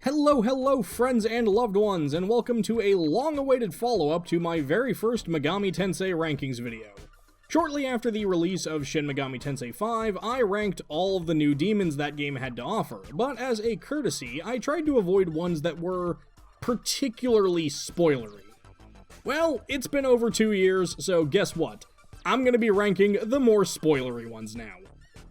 Hello friends and loved ones, and welcome to a long-awaited follow-up to my very first Megami Tensei rankings video. Shortly after the release of Shin Megami Tensei V, I ranked all of the new demons that game had to offer, but as a courtesy, I tried to avoid ones that were particularly spoilery. Well, it's been over 2 years, so guess what? I'm gonna be ranking the more spoilery ones now.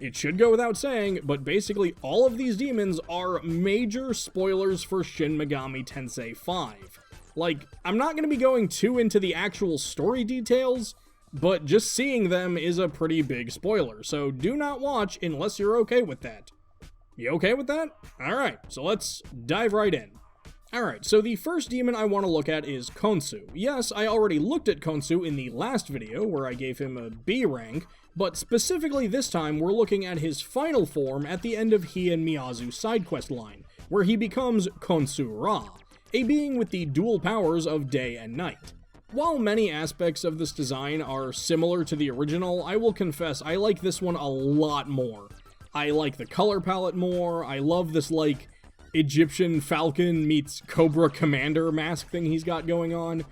It should go without saying, but basically all of these demons are major spoilers for Shin Megami Tensei V. Like, I'm not going to be going too into the actual story details, but just seeing them is a pretty big spoiler, so do not watch unless you're okay with that. You okay with that? Alright, so let's dive right in. Alright, so the first demon I want to look at is Konu. Yes, I already looked at Konu in the last video, where I gave him a B rank, but specifically this time we're looking at his final form at the end of he and Miyazu's side quest line, where he becomes Konu-Ra, a being with the dual powers of day and night. While many aspects of this design are similar to the original, I will confess I like this one a lot more. I like the color palette more, I love this like Egyptian Falcon meets Cobra Commander mask thing he's got going on.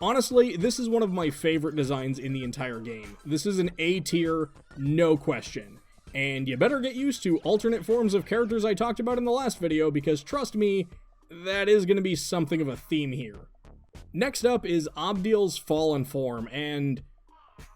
Honestly, this is one of my favorite designs in the entire game. This is an A tier, no question. And you better get used to alternate forms of characters I talked about in the last video, because trust me, that is going to be something of a theme here. Next up is Obdil's fallen form, and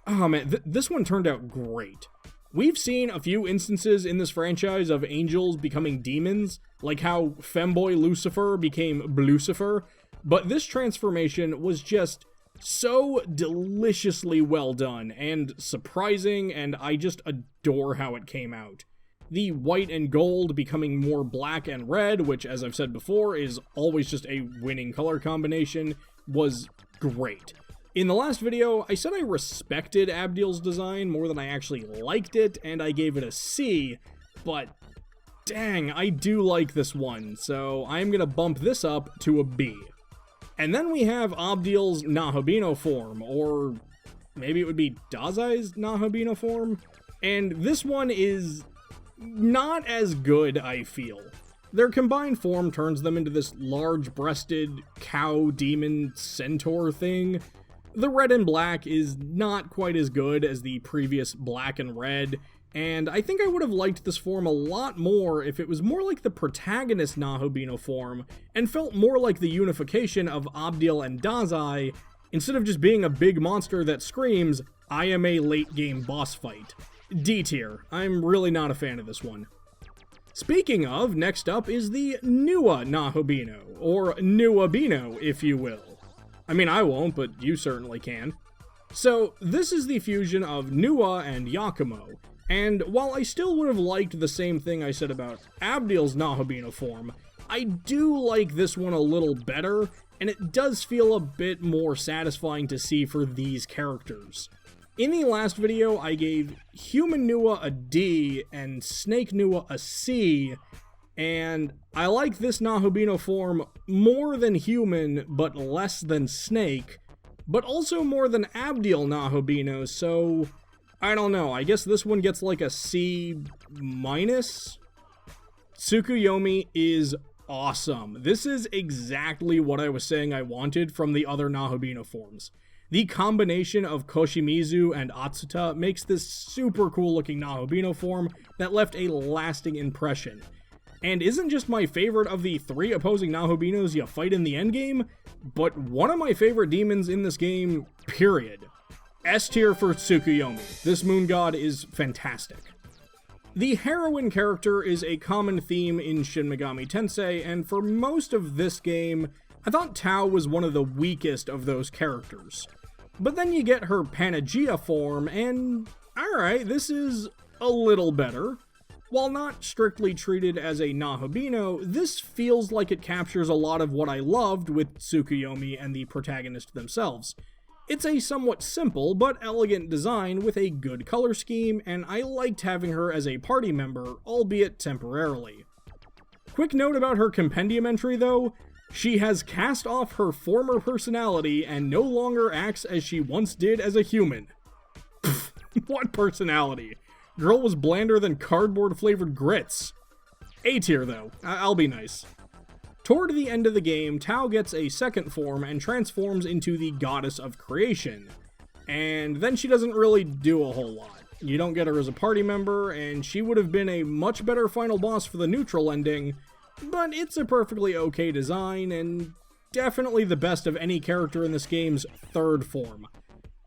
oh man, this one turned out great. We've seen a few instances in this franchise of angels becoming demons, like how femboy Lucifer became Blucifer, but this transformation was just so deliciously well done and surprising, and I just adore how it came out. The white and gold becoming more black and red, which, as I've said before, is always just a winning color combination, was great. In the last video, I said I respected Obdil's design more than I actually liked it, and I gave it a C, but dang, I do like this one, so I'm gonna bump this up to a B. And then we have Obdil's Nahobino form, or maybe it would be Dazai's Nahobino form, and this one is not as good, I feel. Their combined form turns them into this large-breasted cow demon centaur thing. The red and black is not quite as good as the previous black and red, and I think I would have liked this form a lot more if it was more like the protagonist Nahobino form, and felt more like the unification of Obdil and Dazai, instead of just being a big monster that screams, "I am a late-game boss fight." D tier. I'm really not a fan of this one. Speaking of, next up is the Nua Nahobino, or Nuabino, if you will. I mean, I won't, but you certainly can. So, this is the fusion of Nua and Yakumo, and while I still would have liked the same thing I said about Obdil's Nahobino form, I do like this one a little better, and it does feel a bit more satisfying to see for these characters. In the last video, I gave Human Nua a D and Snake Nua a C, and I like this Nahobino form more than Human, but less than Snake, but also more than Obdil Nahobino, so I don't know, I guess this one gets like a C-. Tsukuyomi is awesome. This is exactly what I was saying I wanted from the other Nahobino forms. The combination of Koshimizu and Atsuta makes this super cool looking Nahobino form that left a lasting impression, and isn't just my favorite of the 3 opposing Nahobinos you fight in the endgame, but one of my favorite demons in this game, period. S tier for Tsukuyomi. This moon god is fantastic. The heroine character is a common theme in Shin Megami Tensei, and for most of this game, I thought Tao was one of the weakest of those characters. But then you get her Panagia form, and alright, this is a little better. While not strictly treated as a Nahobino, this feels like it captures a lot of what I loved with Tsukuyomi and the protagonist themselves. It's a somewhat simple but elegant design with a good color scheme, and I liked having her as a party member, albeit temporarily. Quick note about her compendium entry though, she has cast off her former personality and no longer acts as she once did as a human. Pfft, what personality? Girl was blander than cardboard flavored grits. A tier though, I'll be nice. Toward the end of the game, Tao gets a second form and transforms into the goddess of creation. And then she doesn't really do a whole lot. You don't get her as a party member, and she would have been a much better final boss for the neutral ending, but it's a perfectly okay design, and definitely the best of any character in this game's third form.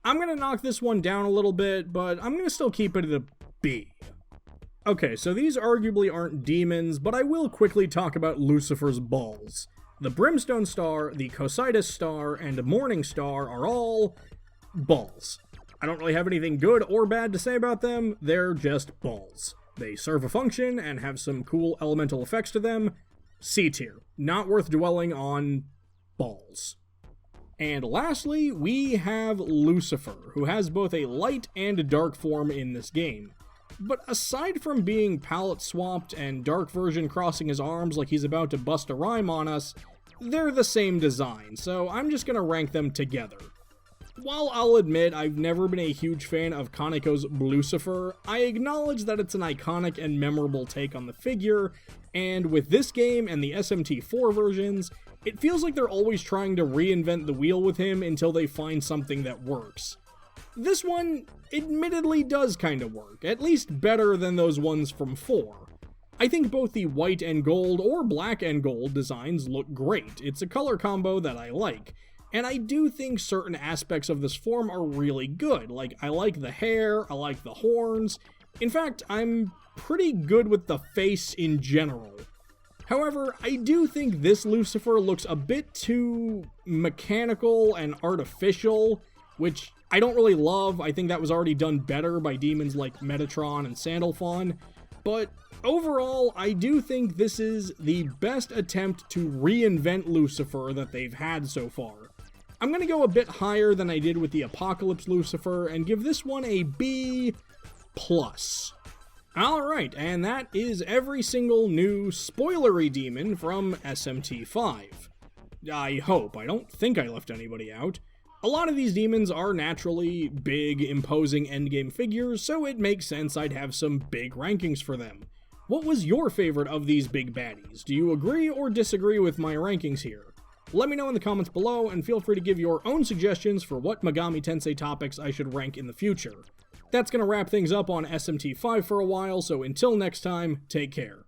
I'm gonna knock this one down a little bit, but I'm gonna still keep it at a B. Okay, so these arguably aren't demons, but I will quickly talk about Lucifer's balls. The Brimstone Star, the Cocytus Star, and Morning Star are all balls. I don't really have anything good or bad to say about them, they're just balls. They serve a function and have some cool elemental effects to them. C tier. Not worth dwelling on balls. And lastly, we have Lucifer, who has both a light and dark form in this game. But aside from being palette swapped and dark version crossing his arms like he's about to bust a rhyme on us, they're the same design, so I'm just gonna rank them together. While I'll admit I've never been a huge fan of Kaneko's Lucifer, I acknowledge that it's an iconic and memorable take on the figure, and with this game and the SMT4 versions, it feels like they're always trying to reinvent the wheel with him until they find something that works. This one, admittedly, does kinda work, at least better than those ones from 4. I think both the white and gold or black and gold designs look great. It's a color combo that I like. And I do think certain aspects of this form are really good. Like, I like the hair, I like the horns. In fact, I'm pretty good with the face in general. However, I do think this Lucifer looks a bit too mechanical and artificial, which I don't really love. I think that was already done better by demons like Metatron and Sandalphon. But overall, I do think this is the best attempt to reinvent Lucifer that they've had so far. I'm going to go a bit higher than I did with the Apocalypse Lucifer and give this one a B+. Alright, and that is every single new spoilery demon from SMT5. I hope. I don't think I left anybody out. A lot of these demons are naturally big, imposing endgame figures, so it makes sense I'd have some big rankings for them. What was your favorite of these big baddies? Do you agree or disagree with my rankings here? Let me know in the comments below, and feel free to give your own suggestions for what Megami Tensei topics I should rank in the future. That's gonna wrap things up on SMT5 for a while, so until next time, take care.